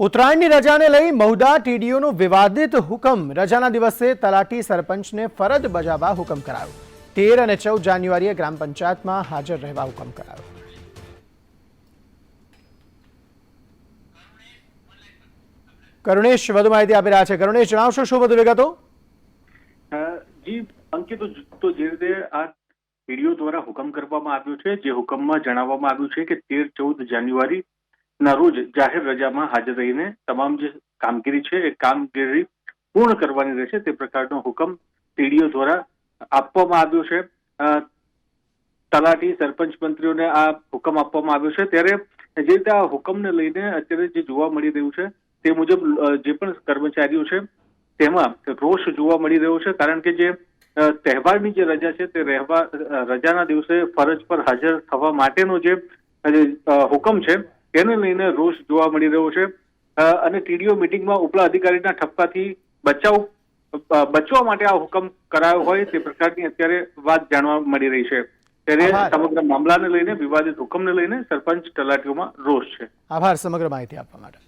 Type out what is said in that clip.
ઉત્તરાયણની રજાને લઈ મહુધા ટીડીઓનો વિવાદિત હુકમ। રજાના દિવસે તલાટી સરપંચને ફરજ બજાવવા હુકમ કરાયો। 13 અને 14 જાન્યુઆરીએ ગ્રામ પંચાયતમાં હાજર રહેવા હુકમ કરાયો। કરુણેશ વધુ માહિતી આપી રહ્યા છે। કરુણેશ, જણાવશો શું વધુ વિગતો? જી અંકિત, તો જે રીતે આ ટીડીઓ દ્વારા હુકમ કરવામાં આવ્યો છે, જે હુકમમાં જણાવવામાં આવ્યું છે કે 13-14 જાન્યુઆરી ના રોજ જાહેર રજામાં હાજર રહીને તમામ જે કામગીરી છે એ કામગીરી પૂર્ણ કરવાની રહેશે, તે પ્રકારનો હુકમ ટીડીઓ દ્વારા આપવામાં આવ્યો છે। તલાટી સરપંચ મંત્રીઓને આ હુકમ આપવામાં આવ્યો છે। ત્યારે જે રીતે આ હુકમને લઈને અત્યારે જે જોવા મળી રહ્યું છે તે મુજબ જે પણ કર્મચારીઓ છે તેમાં રોષ જોવા મળી રહ્યો છે, કારણ કે જે તહેવારની જે રજા છે તે રજાના દિવસે ફરજ પર હાજર થવા માટેનો જે હુકમ છે તેને લઈને રોષ જોવા મળી રહ્યો છે। અને ટીડીઓ મિટિંગમાં ઉપલા અધિકારીના ઠપકાથી બચવા માટે આ હુકમ કરાયો હોય તે પ્રકારની અત્યારે વાત જાણવા મળી રહી છે। ત્યારે સમગ્ર મામલાને લઈને, વિવાદિત હુકમને લઈને સરપંચ તલાટીઓમાં રોષ છે। આભાર સમગ્ર માહિતી આપવા માટે।